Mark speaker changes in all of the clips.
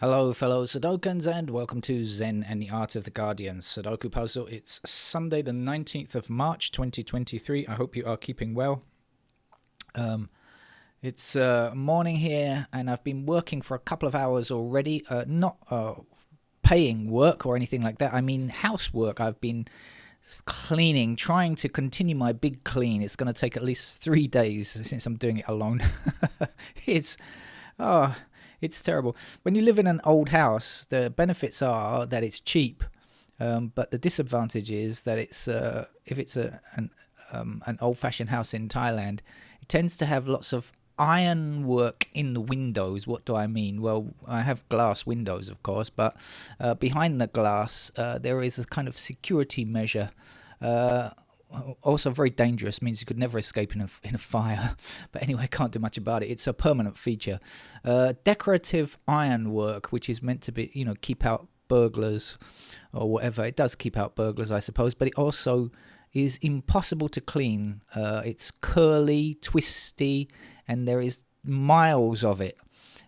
Speaker 1: Hello, fellow Sudokans, and welcome to Zen and the Art of the Guardian Sudoku puzzle. It's Sunday, the 19th of March, 2023. I hope you are keeping well. It's morning here, and I've been working for a couple of hours already. Not paying work or anything like that. I mean housework. I've been cleaning, trying to continue my big clean. It's going to take at least 3 days since I'm doing it alone. It's terrible. When you live in an old house, the benefits are that it's cheap, but the disadvantage is that it's if it's an old-fashioned house in Thailand, it tends to have lots of ironwork in the windows. What do I mean? Well, I have glass windows, of course, but behind the glass there is a kind of security measure. Also very dangerous, means you could never escape in a fire. But anyway, I can't do much about it. It's a permanent feature. Decorative ironwork, which is meant to be, keep out burglars or whatever. It does keep out burglars, I suppose, but it also is impossible to clean. It's curly, twisty, and there is miles of it.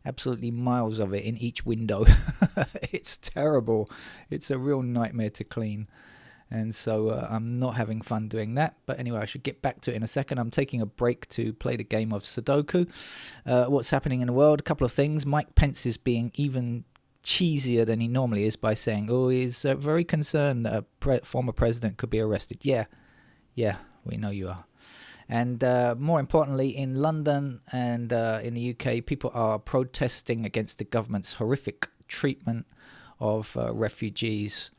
Speaker 1: Absolutely miles of it in each window. It's terrible. It's a real nightmare to clean. And so I'm not having fun doing that. But anyway, I should get back to it in a second. I'm taking a break to play the game of Sudoku. What's happening in the world? A couple of things. Mike Pence is being even cheesier than he normally is by saying, he's very concerned that a former president could be arrested. Yeah, we know you are. And more importantly, in London and in the UK, people are protesting against the government's horrific treatment of refugees.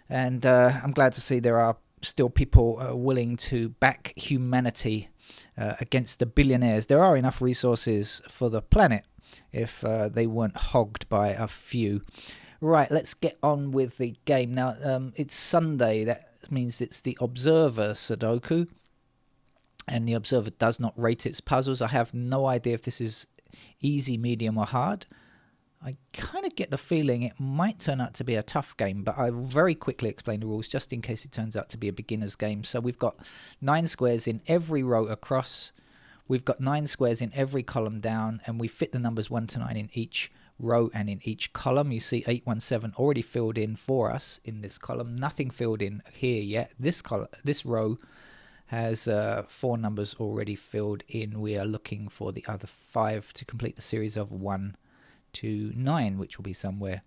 Speaker 1: And I'm glad to see there are still people willing to back humanity against the billionaires. There are enough resources for the planet if they weren't hogged by a few. Right, let's get on with the game. Now, it's Sunday. That means it's the Observer Sudoku. And the Observer does not rate its puzzles. I have no idea if this is easy, medium, or hard. I kind of get the feeling it might turn out to be a tough game, but I'll very quickly explain the rules just in case it turns out to be a beginner's game. So we've got 9 squares in every row across. We've got 9 squares in every column down, and we fit the numbers 1 to 9 in each row and in each column. You see 817 already filled in for us in this column. Nothing filled in here yet. This row has 4 numbers already filled in. We are looking for the other 5 to complete the series of 1 to 9, which will be somewhere.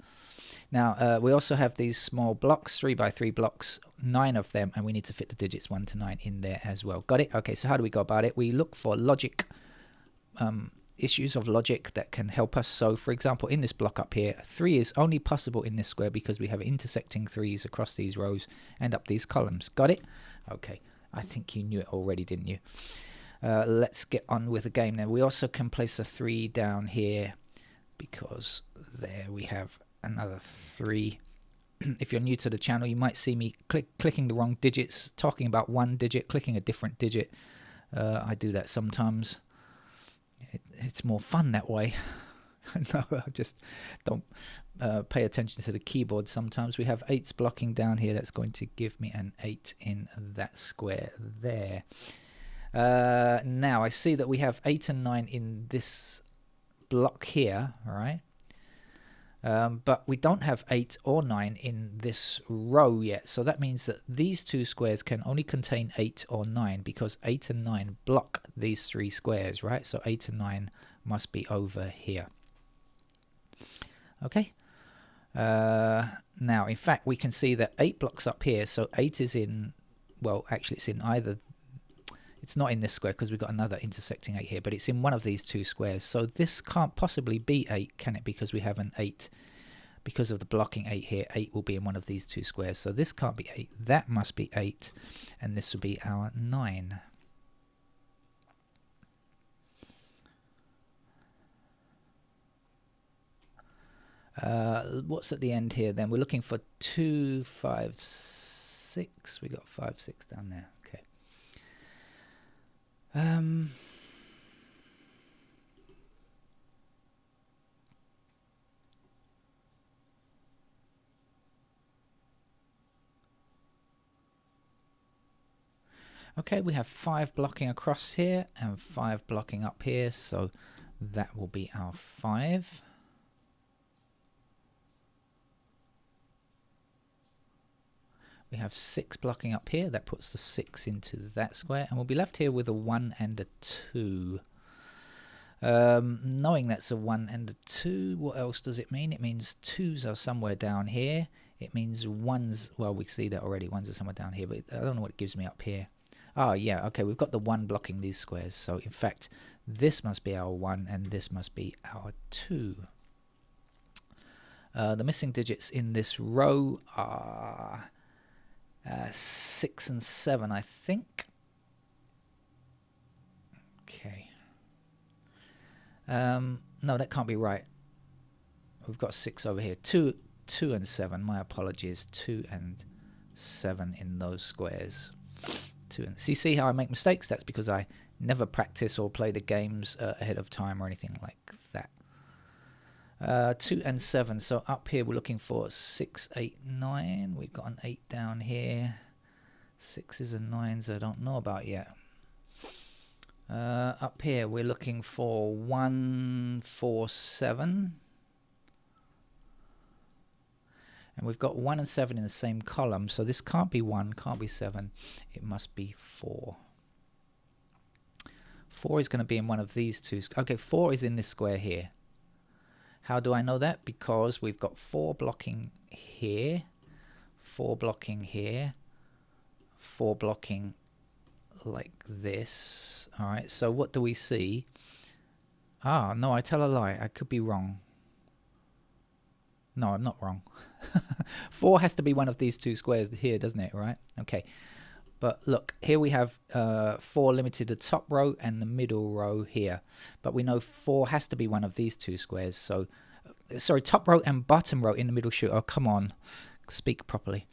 Speaker 1: Now, we also have these small blocks, 3 by 3 blocks, 9 of them, and we need to fit the digits 1 to 9 in there as well. Got it? Okay, so how do we go about it? We look for logic, issues of logic that can help us. So, for example, in this block up here, 3 is only possible in this square because we have intersecting 3s across these rows and up these columns. Got it? Okay, I think you knew it already, didn't you? Let's get on with the game now. We also can place a 3 down here, because there we have another 3. If you're new to the channel, you might see me clicking the wrong digits, talking about one digit, clicking a different digit. I do that sometimes. It's more fun that way. No, I just don't pay attention to the keyboard sometimes. We have 8s blocking down here. That's going to give me an 8 in that square there. Now, I see that we have 8 and 9 in this block here, all right, but we don't have 8 or 9 in this row yet, so that means that these 2 squares can only contain 8 or 9 because 8 and 9 block these 3 squares, right? So 8 and 9 must be over here. Okay, now in fact we can see that 8 blocks up here, so 8 is in, well, actually it's in either. It's not in this square because we've got another intersecting 8 here, but it's in one of these 2 squares. So this can't possibly be 8, can it? Because we have an 8. Because of the blocking 8 here, 8 will be in one of these 2 squares. So this can't be 8. That must be 8. And this will be our 9. What's at the end here then? We're looking for 2, 5, 6. We got 5, 6 down there. Okay. Okay, we have 5 blocking across here and 5 blocking up here, so that will be our 5. We have 6 blocking up here. That puts the 6 into that square, and we'll be left here with a 1 and a 2. Knowing that's a 1 and a 2, what else does it mean? It means 2s are somewhere down here. It means 1s, well, we see that already. 1s are somewhere down here, but I don't know what it gives me up here. Oh, yeah, okay, we've got the 1 blocking these squares. So, in fact, this must be our 1 and this must be our 2. The missing digits in this row are 6 and 7, I think. Okay. No, that can't be right. We've got 6 over here. 2 and 7. My apologies. 2 and 7 in those squares. 2 and so you see how I make mistakes? That's because I never practice or play the games ahead of time or anything like that. 2 and 7. So up here we're looking for 6, 8, 9. We've got an 8 down here. 6s and 9s I don't know about yet. Up here we're looking for 1, 4, 7. And we've got 1 and 7 in the same column, so this can't be 1, can't be 7. It must be 4. 4 is going to be in one of these two. Okay, 4 is in this square here. How do I know that? Because we've got 4 blocking here, 4 blocking here, 4 blocking like this. All right, so what do we see? Ah, no, I tell a lie. I could be wrong. No, I'm not wrong. 4 has to be one of these two squares here, doesn't it? Right? Okay. But look, here we have 4 limited the top row and the middle row here. But we know 4 has to be one of these two squares. So, sorry, top row and bottom row in the middle shoot. Oh, come on. Speak properly.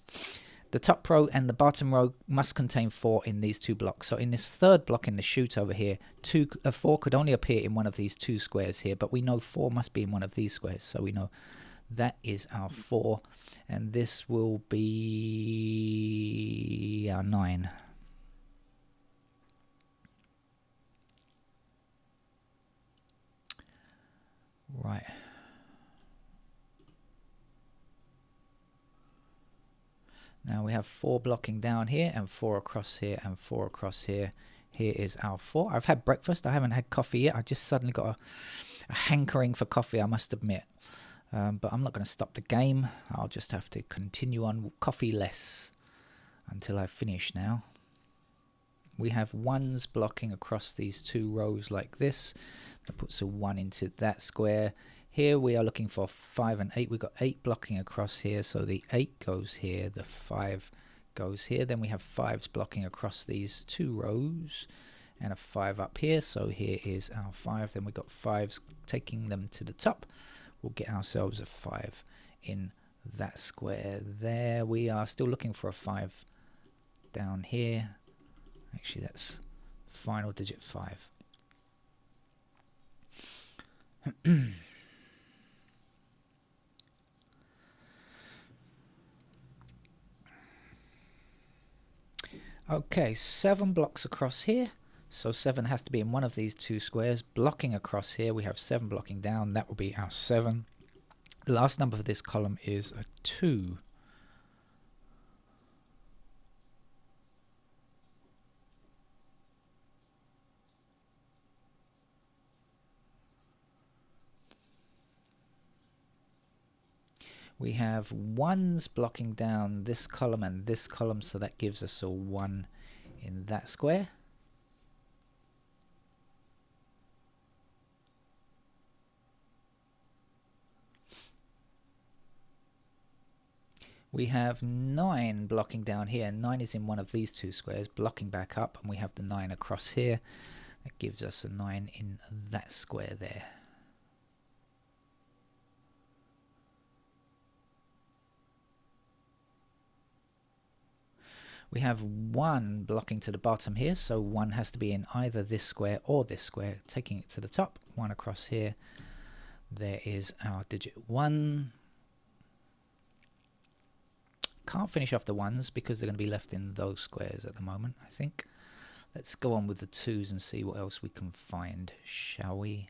Speaker 1: The top row and the bottom row must contain 4 in these two blocks. So in this third block in the chute over here, 4 could only appear in one of these two squares here. But we know 4 must be in one of these squares. So we know that is our 4. And this will be our 9. Right. Now we have 4 blocking down here and 4 across here and 4 across here. Here is our 4. I've had breakfast. I haven't had coffee yet. I just suddenly got a hankering for coffee, I must admit. But I'm not going to stop the game. I'll just have to continue on coffee-less until I finish now. We have 1s blocking across these two rows like this. That puts a 1 into that square. Here we are looking for 5 and 8. We've got 8 blocking across here, so the 8 goes here, the 5 goes here. Then we have 5s blocking across these two rows and a 5 up here, so here is our 5. Then we've got 5s taking them to the top. We'll get ourselves a 5 in that square there. We are still looking for a 5 down here. Actually, that's final digit 5. Okay, 7 blocks across here. So 7 has to be in one of these two squares. Blocking across here, we have 7 blocking down. That will be our 7. The last number for this column is a 2. We have 1s blocking down this column and this column, so that gives us a 1 in that square. We have 9 blocking down here. 9 is in one of these two squares, blocking back up, and we have the 9 across here. That gives us a 9 in that square there. We have 1 blocking to the bottom here, so 1 has to be in either this square or this square. Taking it to the top, 1 across here. There is our digit 1. Can't finish off the 1s because they're going to be left in those squares at the moment, I think. Let's go on with the 2s and see what else we can find, shall we?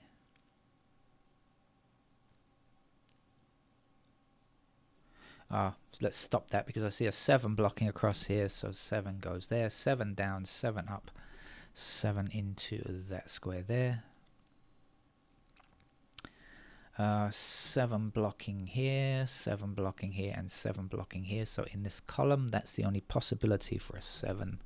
Speaker 1: Let's stop that because I see a 7 blocking across here. So 7 goes there, 7 down, 7 up, 7 into that square there. 7 blocking here, 7 blocking here, and 7 blocking here. So in this column, that's the only possibility for a 7.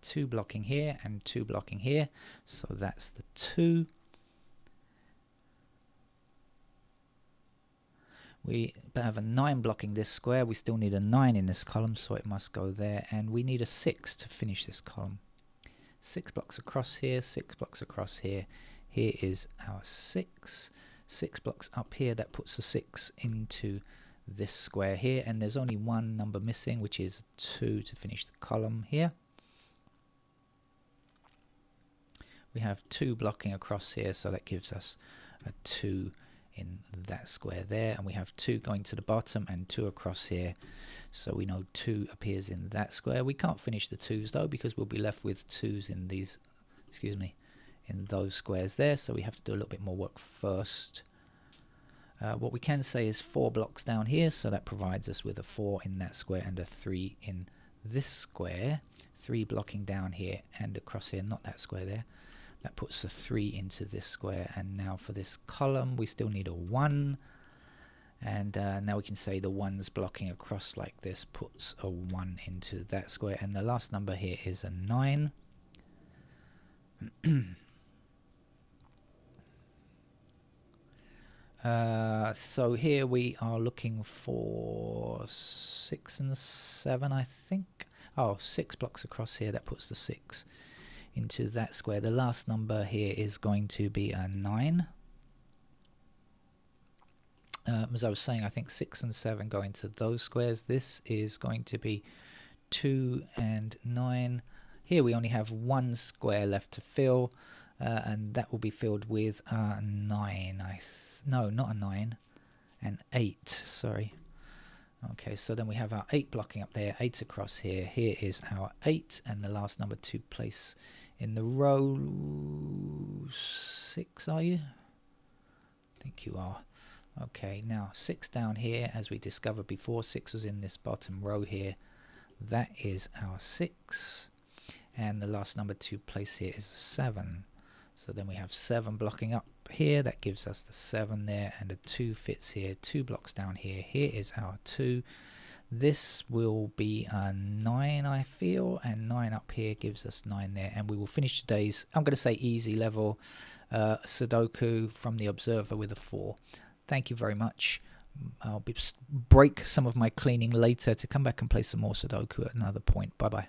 Speaker 1: Two blocking here and 2 blocking here, so that's the 2. We have a 9 blocking this square. We still need a 9 in this column, so it must go there, and we need a 6 to finish this column. 6 blocks across here, 6 blocks across here. Here is our 6. 6 blocks up here, that puts the 6 into this square here, and there's only one number missing, which is 2 to finish the column here. We have 2 blocking across here, so that gives us a 2 in that square there, and we have 2 going to the bottom and 2 across here, so we know 2 appears in that square. We can't finish the 2's though, because we'll be left with 2's in these, in those squares there, so we have to do a little bit more work first. What we can say is 4 blocks down here, so that provides us with a 4 in that square and a 3 in this square. 3 blocking down here and across here, not that square there. That puts a 3 into this square, and now for this column we still need a 1, and now we can say the 1's blocking across like this puts a 1 into that square, and the last number here is a 9. So here we are looking for 6 and 7, I think. Oh, 6 blocks across here, that puts the 6 into that square. The last number here is going to be a 9. As I was saying, I think 6 and 7 go into those squares. This is going to be 2 and 9. Here we only have 1 square left to fill, and that will be filled with a 9. No, not a 9, an 8, sorry. Okay, so then we have our 8 blocking up there, 8 across here. Here is our 8, and the last number to place in the row 6, are you? I think you are. Okay, now 6 down here, as we discovered before, 6 was in this bottom row here. That is our 6, and the last number to place here is 7. So then we have 7 blocking up here, that gives us the 7 there, and a 2 fits here. 2 blocks down here, here is our 2. This will be a 9, I feel, and 9 up here gives us 9 there, and we will finish today's, I'm going to say easy level, Sudoku from the Observer with a 4. Thank you very much. I'll break some of my cleaning later to come back and play some more Sudoku at another point. Bye bye.